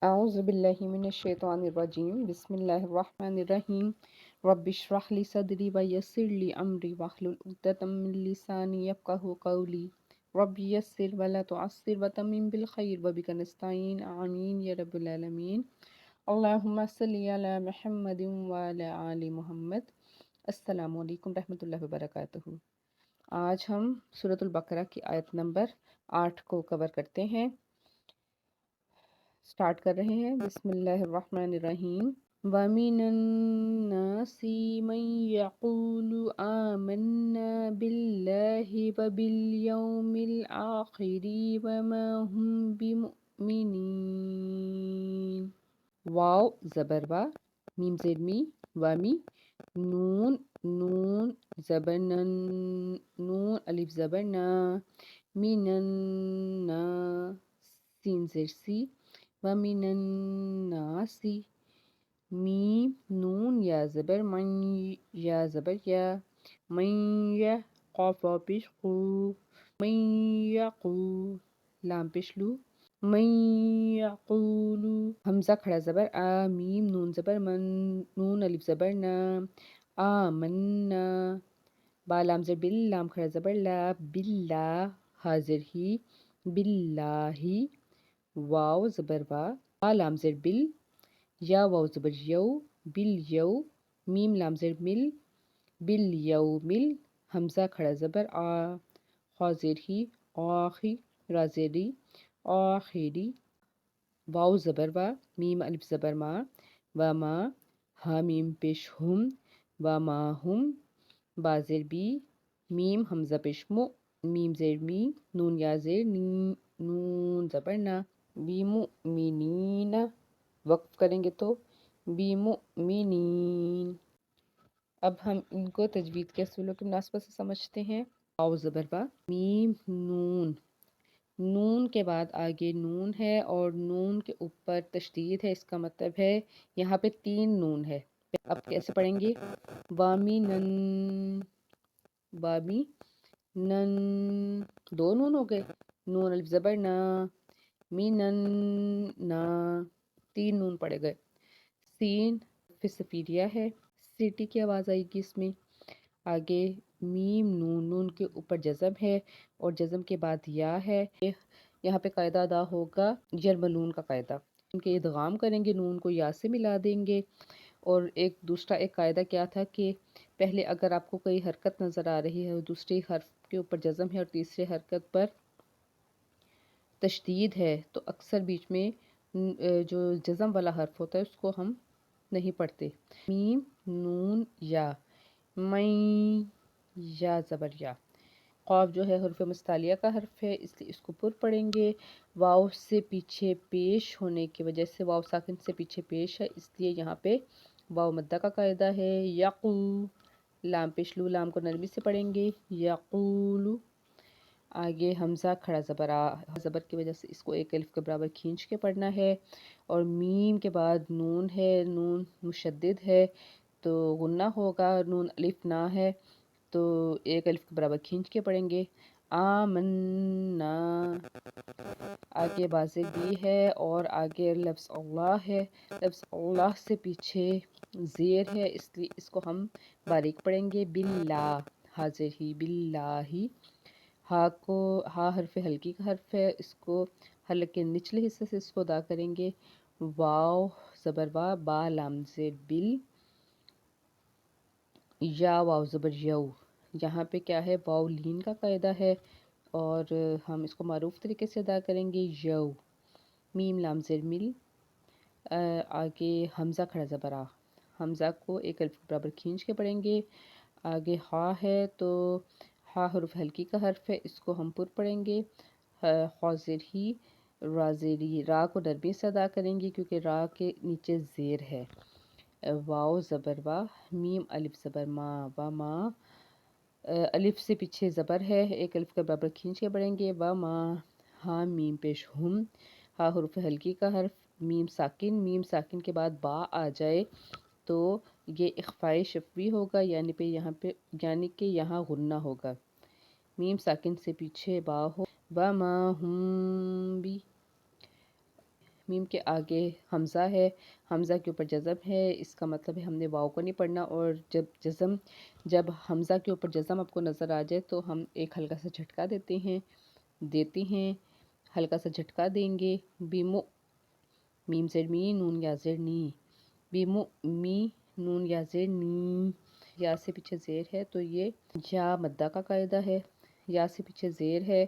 أعوذ بالله من الشيطان الرجيم بسم الله الرحمن الرحيم رب اشرح لي صدري ويسر لي أمري واحلل عقدة من لساني يفقهوا قولي رب يسر ولا تعسر وتمم بالخير وبك نستعين آمين يا رب العالمين اللهم صل على محمد وعلى آل محمد السلام علیکم رحمۃ اللہ وبرکاتہ۔ آج ہم سورۃ البقرہ کی آیت نمبر 8 کو کور کرتے ہیں، سٹارٹ کر رہے ہیں۔ بسم اللہ الرحمن الرحیم۔ وَمِنَ النَّاسِ مَن يَقُولُ آمَنَّا بِاللَّهِ وَبِالْيَوْمِ الْآخِرِ وَمَا هُم بِمُؤْمِنِينَ۔ واو زبر وا، میم زیر می، وامی، نون نون زبر نن، نون الف زبر نا، مینن نا، سین زیر سی، ومن الناس، میم نون یا زبر من، یا زبر یا، من یا، قاف واو پیش قو، من یقو، لام پیش لو، من یقولو، حمزہ کھڑا زبر آ، میم نون زبر من، نون الف زبر نا، آمنا، با لام زر بل، لام کھڑا زبر لا، باللہ، حاضر ہی، باللہ، واو زبر وا، با لام زر بل، یا واو زبر یو، بل یو، میم لام زر مل، بل یو مل، حمزہ کھڑا زبر آ، حاضر ہی، آخی، رازری، آخری، واو زبر وا، میم الف زبر ما، وما، ہا میم پیش ہم، وما ہم، با زیر بی، میم حمزہ پیش مو، میم زیر می، نون یا زیر نی، نون زبر نا، بِمُؤْمِنِینَ، وقف کریں گے تو بِمُؤْمِنِین۔ اب ہم ان کو تجوید کے اصولوں کی مناسبت سے سمجھتے ہیں۔ واو زبر وا، میم نون، نون کے بعد آگے نون ہے اور نون کے اوپر تشدید ہے، اس کا مطلب ہے یہاں پہ 3 نون ہے۔ اب کیسے پڑھیں گے؟ وامی نن، وامی نن، 2 نون ہو گئے، نون الف زبر نا، مینن نا، 3 نون پڑے گئے، سین پھر سفیریہ ہے، سیٹی کی آواز آئے گی اس میں، آگے میم نون، نون کے اوپر جزم ہے اور جزم کے بعد یا ہے، یہاں پہ قاعدہ ادا ہوگا یرملون کا قاعدہ، ان کے ادغام کریں گے، نون کو یا سے ملا دیں گے، اور دوسرا ایک قاعدہ کیا تھا کہ پہلے اگر آپ کو کوئی حرکت نظر آ رہی ہے اور دوسری حرف کے اوپر جزم ہے اور تیسری حرکت پر تشدید ہے تو اکثر بیچ میں جو جزم والا حرف ہوتا ہے اس کو ہم نہیں پڑھتے۔ میم نون یا، میں، یا زبر یا، قاف جو ہے حرف مستعلیہ کا حرف ہے اس لیے اس کو پر پڑھیں گے، واو سے پیچھے پیش ہونے کی وجہ سے، واو ساکن سے پیچھے پیش ہے اس لیے یہاں پہ واو مدہ کا قاعدہ ہے، یقو، لام پیش لو، لام کو نرمی سے پڑھیں گے، یقولو، آگے حمزہ کھڑا زبر آ، زبر کی وجہ سے اس کو ایک الف کے برابر کھینچ کے پڑھنا ہے، اور میم کے بعد نون ہے، نون مشدد ہے تو غنہ ہوگا، نون الف نہ ہے تو ایک الف کے برابر کھینچ کے پڑھیں گے، آمنا، آگے بازر بھی ہے اور آگے لفظ اللہ ہے، لفظ اللہ سے پیچھے زیر ہے اس لیے اس کو ہم باریک پڑھیں گے، باللہ، حاضر ہی، باللہ، ہا کو، ہا حرف ہلکی کا حرف ہے، اس کو حلق کے نچلے حصے سے اس کو ادا کریں گے، واو زبر وا، با لام زیر بل، یا واو زبر یو، یہاں پہ کیا ہے واو لین کا قاعدہ ہے اور ہم اس کو معروف طریقے سے ادا کریں گے، یو، میم لام زیر مل، آگے حمزہ کھڑا زبر آ، حمزہ کو ایک الف کے برابر کھینچ کے پڑھیں گے، آگے ہا ہے تو ہا حرف ہلکی کا حرف ہے اس کو ہم پر پڑھیں گے، حاضر ہی، رازری، را کو نرمی سے ادا کریں گے کیونکہ را کے نیچے زیر ہے، واو زبر وا، میم الف زبر ما، و ما، الف سے پیچھے زبر ہے ایک الف کے برابر کھینچ کے پڑھیں گے، و ما، ہاں میم پیش ہم، ہا حرف ہلکی کا حرف، میم ساکن کے بعد با آ جائے تو یہ اخفائے شفوی ہوگا، یعنی کہ یہاں غنہ ہوگا، میم ساکن سے پیچھے با ہو، وما ہم بی، میم کے آگے حمزہ ہے، حمزہ کے اوپر جزم ہے، اس کا مطلب ہے ہم نے واو کو نہیں پڑھنا، اور جب حمزہ کے اوپر جزم آپ کو نظر آ جائے تو ہم ایک ہلکا سا جھٹکا دیتے ہیں، ہلکا سا جھٹکا دیں گے۔ بیمو، میم زیر می، نون یا زیر نی، بیمو می، نون یا زیر نی، یا سے پیچھے زیر ہے تو یہ یا مدہ کا قاعدہ ہے، یا سے پیچھے زیر ہے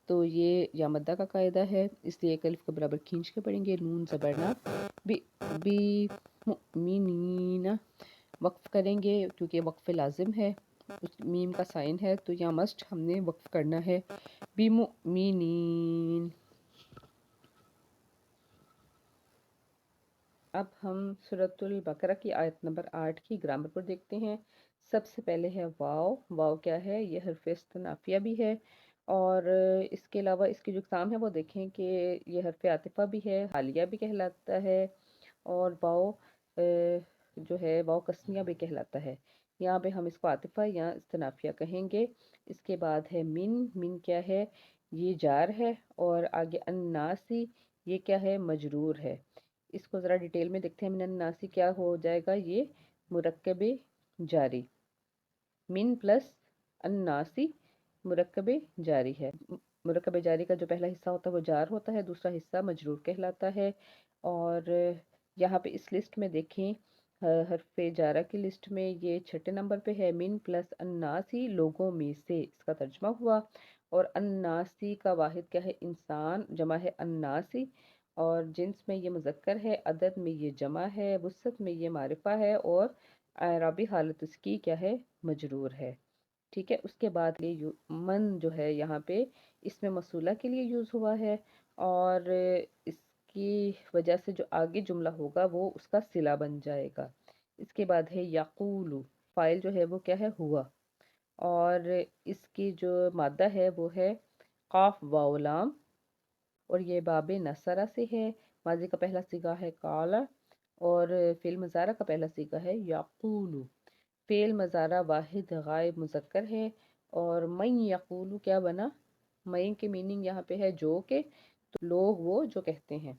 تو یہ یا مدہ کا قاعدہ ہے، اس لیے ایک الف کے برابر کھینچ کے پڑھیں گے۔ نون زبرنا بی مؤمنین، وقف کریں گے کیونکہ وقف لازم ہے، اس میم کا سائن ہے تو یہاں مسٹ ہم نے وقف کرنا ہے۔ بمؤمنین۔ اب ہم سورۃ البقرہ کی آیت نمبر 8 کی گرامر پر دیکھتے ہیں۔ سب سے پہلے ہے واو۔ واو کیا ہے؟ یہ حرف استنافیہ بھی ہے، اور اس کے علاوہ اس کی جو اقسام ہے وہ دیکھیں کہ یہ حرف عاطفہ بھی ہے، حالیہ بھی کہلاتا ہے، اور واو جو ہے واو قسمیہ بھی کہلاتا ہے۔ یہاں پہ ہم اس کو عاطفہ یا استنافیہ کہیں گے۔ اس کے بعد ہے من۔ من کیا ہے؟ یہ جار ہے، اور آگے الناسی، یہ کیا ہے؟ مجرور ہے۔ اس کو ذرا ڈیٹیل میں دیکھتے ہیں۔ من الناسی کیا ہو جائے گا؟ یہ مرکب جاری، من پلس الناسی مرکب جاری ہے۔ مرکب جاری کا جو پہلا حصہ ہوتا ہے وہ جار ہوتا ہے، دوسرا حصہ مجرور کہلاتا ہے۔ اور یہاں پہ اس لسٹ میں دیکھیں، حرف جارہ کی لسٹ میں یہ چھٹے نمبر پہ ہے۔ من پلس الناسی، لوگوں میں سے، اس کا ترجمہ ہوا۔ اور الناسی کا واحد کیا ہے؟ انسان، جمع ہے الناسی، اور جنس میں یہ مذکر ہے، عدد میں یہ جمع ہے، وسعت میں یہ معرفہ ہے، اور اعرابی حالت اس کی کیا ہے؟ مجرور ہے۔ ٹھیک ہے، اس کے بعد یہ من جو ہے یہاں پہ اس میں موصولہ کے لیے یوز ہوا ہے، اور اس کی وجہ سے جو آگے جملہ ہوگا وہ اس کا صلہ بن جائے گا۔ اس کے بعد ہے یقول، فاعل جو ہے وہ کیا ہے؟ ہوا، اور اس کی جو مادہ ہے وہ ہے قاف واو لام، اور یہ باب نصرہ سے ہے۔ ماضی کا پہلا صیغہ ہے قال، اور فعل مضارع کا پہلا صیغہ ہے یقول۔ فعل مضارع واحد غائب مذکر ہے، اور من یقول کیا بنا؟ من کی میننگ یہاں پہ ہے جو کہ، تو لوگ وہ جو کہتے ہیں۔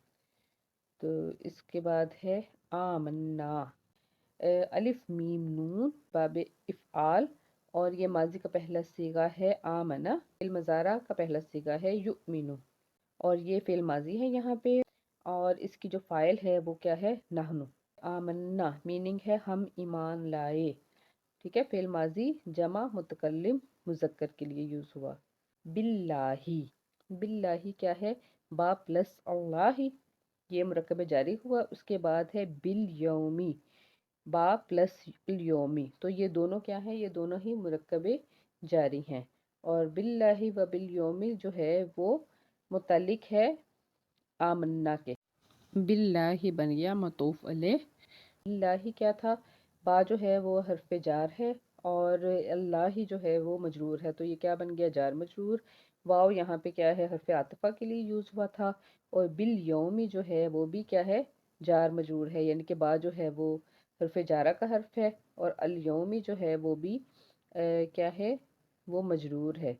تو اس کے بعد ہے آمنا، الف میم نون باب افعال، اور یہ ماضی کا پہلا صیغہ ہے آمنا، فعل مضارع کا پہلا صیغہ ہے یؤمنو، اور یہ فعل ماضی ہے یہاں پہ، اور اس کی جو فاعل ہے وہ کیا ہے؟ نحنو۔ آمنا میننگ ہے ہم ایمان لائے۔ ٹھیک ہے، فعل ماضی جمع متکلم مذکر کے لیے یوز ہوا۔ باللہ، باللہ کیا ہے؟ با پلس اللہ، یہ مرکب جاری ہوا۔ اس کے بعد ہے بالیومی، با پلس الیومی، تو یہ دونوں کیا ہیں؟ یہ دونوں ہی مرکب جاری ہیں، اور باللہ و بالیومی جو ہے وہ متعلق ہے آمنا کے۔ باللہ بن گیا معطوف علیہ۔ اللہ کیا تھا؟ با جو ہے وہ حرف جار ہے، اور اللہ جو ہے وہ مجرور ہے، تو یہ کیا بن گیا؟ جار مجرور۔ واو یہاں پہ کیا ہے؟ حرف عاطفہ کے لیے یوز ہوا تھا، اور بالیومی جو ہے وہ بھی کیا ہے؟ جار مجرور ہے، یعنی کہ با جو ہے وہ حرف جارہ کا حرف ہے، اور الیومی جو ہے وہ بھی کیا ہے؟ وہ مجرور ہے۔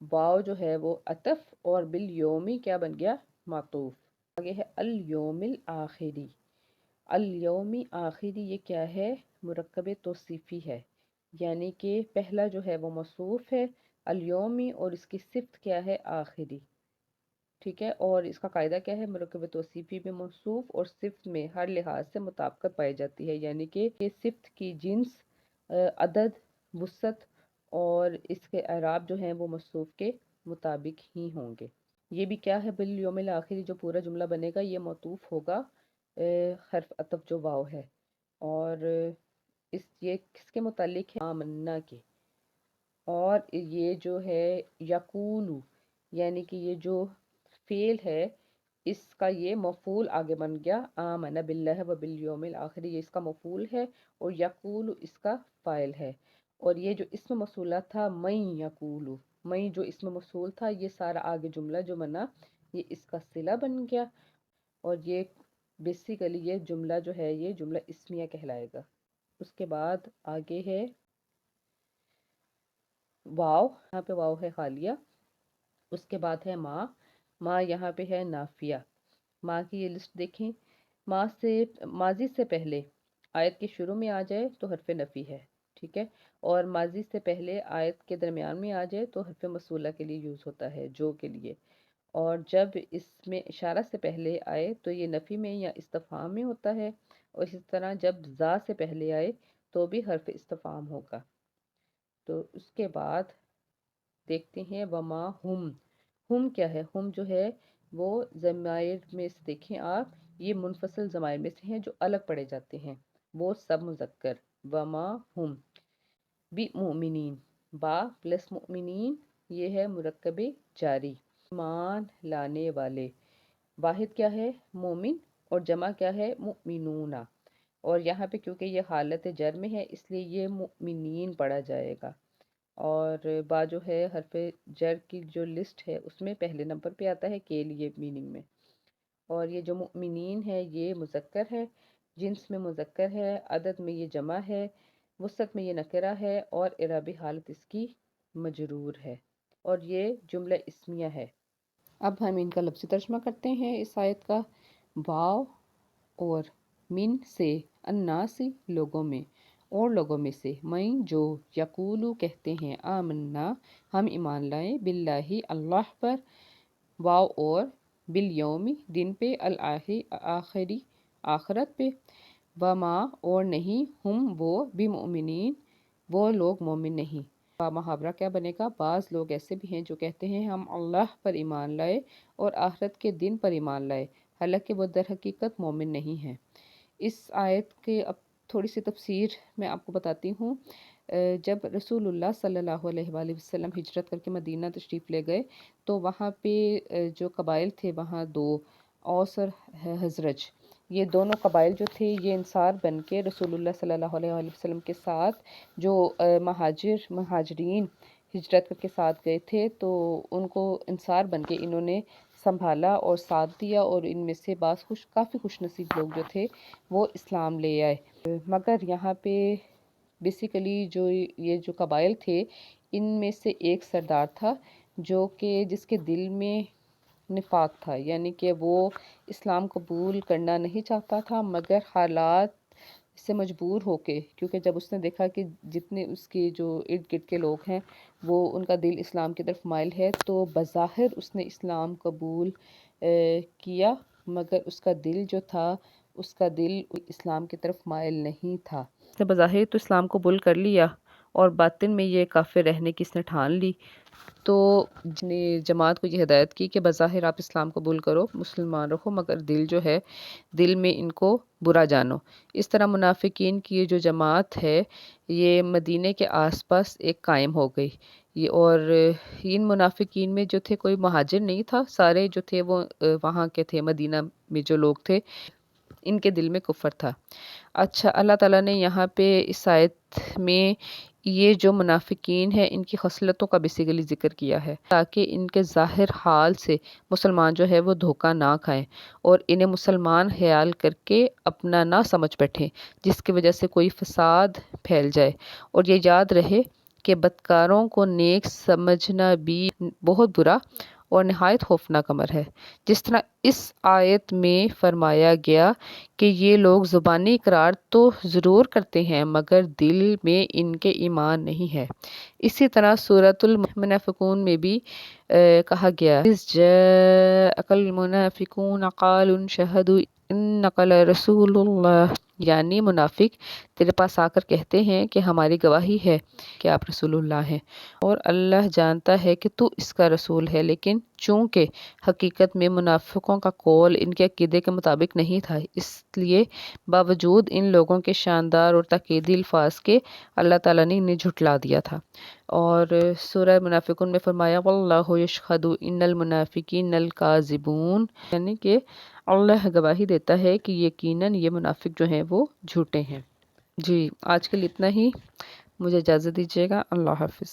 واو جو ہے وہ عطف، اور بالیومی کیا بن گیا؟ معطوف۔ آگے ہے الیوم الآخری۔ الیومی آخری یہ کیا ہے؟ مرکب توصیفی ہے، یعنی کہ پہلا جو ہے وہ موصوف ہے الیومی، اور اس کی صفت کیا ہے؟ آخری۔ ٹھیک ہے، اور اس کا قاعدہ کیا ہے؟ مرکب توصیفی میں موصوف اور صفت میں ہر لحاظ سے مطابقت پائی جاتی ہے، یعنی کہ صفت کی جنس، عدد، وسعت، اور اس کے اعراب جو ہیں وہ موصوف کے مطابق ہی ہوں گے۔ یہ بھی کیا ہے؟ بالیوم الآخری جو پورا جملہ بنے گا یہ معطوف ہوگا حرف عطف جو واو ہے، اور یہ کس کے متعلق ہے؟ آمنا کے۔ اور یہ جو ہے یقولو، یعنی کہ یہ جو فعل ہے اس کا یہ مفعول آگے بن گیا، آمن باللہ و بالیوم الآخری، یہ اس کا مفعول ہے، اور یقول اس کا فاعل ہے۔ اور یہ جو اسم موصولہ تھا من یقولو، من جو اسم موصول تھا، یہ سارا آگے جملہ جو بنا یہ اس کا صلہ بن گیا، اور یہ بیسیکلی یہ جملہ جو ہے یہ جملہ اسمیہ کہلائے گا۔ اس کے بعد آگے ہے واو، یہاں پہ واو ہے خالیہ۔ اس کے بعد ہے ما، ما یہاں پہ ہے نافیہ، ماں کی یہ لسٹ دیکھیں، ماں سے ماضی سے پہلے آیت کے شروع میں آ جائے تو حرف نفی ہے، ٹھیک ہے، اور ماضی سے پہلے آیت کے درمیان میں آ جائے تو حرف موصولہ کے لیے یوز ہوتا ہے، جو کے لیے، اور جب اس میں اشارہ سے پہلے آئے تو یہ نفی میں یا استفہام میں ہوتا ہے، اور اسی طرح جب ذا سے پہلے آئے تو بھی حرف استفہام ہوگا۔ تو اس کے بعد دیکھتے ہیں وما ہم کیا ہے؟ ہم جو ہے وہ ضمائر میں سے دیکھیں آپ، یہ منفصل ضمائر میں سے ہیں جو الگ پڑھے جاتے ہیں، وہ سب مذکر، وما ہم بمؤمنین، با پلس مؤمنین یہ ہے مرکب جاری، ایمان لانے والے، واحد کیا ہے؟ مومن، اور جمع کیا ہے؟ مؤمنون، اور یہاں پہ کیونکہ یہ حالت جر میں ہے اس لیے یہ مؤمنین پڑھا جائے گا، اور با جو ہے حرف جر کی جو لسٹ ہے اس میں پہلے نمبر پہ آتا ہے کے لیے میننگ میں، اور یہ جو مؤمنین ہے یہ مذکر ہے، جنس میں مذکر ہے، عدد میں یہ جمع ہے، وسط میں یہ نکرہ ہے، اور اعرابی حالت اس کی مجرور ہے، اور یہ جملہ اسمیہ ہے۔ اب ہم ان کا لفظی ترجمہ کرتے ہیں اس آیت کا۔ واو اور من سے، الناسی لوگوں میں، اور لوگوں میں سے، میں جو یقولو کہتے ہیں، آمنا ہم ایمان لائے، باللہ اللہ پر، واو اور بالیوم دن پہ، آخری آخرت پہ، وما اور نہیں، ہم وہ، بمؤمنین وہ لوگ مومن نہیں۔ محاورہ کیا بنے گا؟ بعض لوگ ایسے بھی ہیں جو کہتے ہیں ہم اللہ پر ایمان لائے اور آخرت کے دن پر ایمان لائے، حالانکہ وہ در حقیقت مومن نہیں ہیں۔ اس آیت کے اب تھوڑی سی تفسیر میں آپ کو بتاتی ہوں۔ جب رسول اللہ صلی اللہ علیہ وآلہ وسلم ہجرت کر کے مدینہ تشریف لے گئے تو وہاں پہ جو قبائل تھے وہاں دو، اوس اور حزرج، یہ دونوں قبائل جو تھے یہ انصار بن کے رسول اللہ صلی اللہ علیہ وآلہ وسلم کے ساتھ، جو مہاجرین ہجرت کر کے ساتھ گئے تھے تو ان کو انصار بن کے انہوں نے سنبھالا اور ساتھ دیا، اور ان میں سے بعض کافی خوش نصیب لوگ جو تھے وہ اسلام لے آئے۔ مگر یہاں پہ بیسیکلی جو یہ جو قبائل تھے ان میں سے ایک سردار تھا جو کہ جس کے دل میں نفاق تھا، یعنی کہ وہ اسلام قبول کرنا نہیں چاہتا تھا، مگر حالات سے مجبور ہو کے، کیونکہ جب اس نے دیکھا کہ جتنے اس کے جو ارد گرد کے لوگ ہیں وہ ان کا دل اسلام کی طرف مائل ہے، تو بظاہر اس نے اسلام قبول کیا، مگر اس کا دل جو تھا اس کا دل اسلام کی طرف مائل نہیں تھا۔ اس نے بظاہر تو اسلام قبول کر لیا اور باطن میں یہ کافر رہنے کی اس نے ٹھان لی، تو نے جماعت کو یہ ہدایت کی کہ بظاہر آپ اسلام قبول کرو، مسلمان رہو، مگر دل جو ہے دل میں ان کو برا جانو۔ اس طرح منافقین کی یہ جو جماعت ہے یہ مدینے کے آس پاس ایک قائم ہو گئی، اور ان منافقین میں جو تھے کوئی مہاجر نہیں تھا، سارے جو تھے وہ وہاں کے تھے، مدینہ میں جو لوگ تھے ان کے دل میں کفر تھا۔ اچھا، اللہ تعالیٰ نے یہاں پہ اس آیت میں یہ جو منافقین ہیں ان کی خصلتوں کا بیسیکلی ذکر کیا ہے تاکہ ان کے ظاہر حال سے مسلمان جو ہے وہ دھوکہ نہ کھائیں اور انہیں مسلمان خیال کر کے اپنا نہ سمجھ بیٹھیں، جس کی وجہ سے کوئی فساد پھیل جائے، اور یہ یاد رہے کہ بدکاروں کو نیک سمجھنا بھی بہت برا اور نہایت خوفناک امر ہے، جس طرح اس آیت میں فرمایا گیا کہ یہ لوگ زبانی اقرار تو ضرور کرتے ہیں مگر دل میں ان کے ایمان نہیں ہے۔ اسی طرح سورۃ المنافقون میں بھی کہا گیا اذ جاءک المنافقون قالوا نشہد انک لرسول اللہ، یعنی منافق تیرے پاس آ کر کہتے ہیں کہ ہماری گواہی ہے کہ آپ رسول اللہ ہیں، اور اللہ جانتا ہے کہ تو اس کا رسول ہے، لیکن چونکہ حقیقت میں منافقوں کا قول ان کے عقیدے کے مطابق نہیں تھا، اس لیے باوجود ان لوگوں کے شاندار اور تاکیدی الفاظ کے اللہ تعالیٰ نے انہیں جھٹلا دیا تھا۔ اور سورہ منافقون میں فرمایا واللہ یشہد ان المنافقین الکاذبون، یعنی کہ اللہ گواہی دیتا ہے کہ یقیناً یہ منافق جو ہیں وہ جھوٹے ہیں۔ جی، آج کے لیے اتنا ہی، مجھے اجازت دیجیے گا، اللہ حافظ۔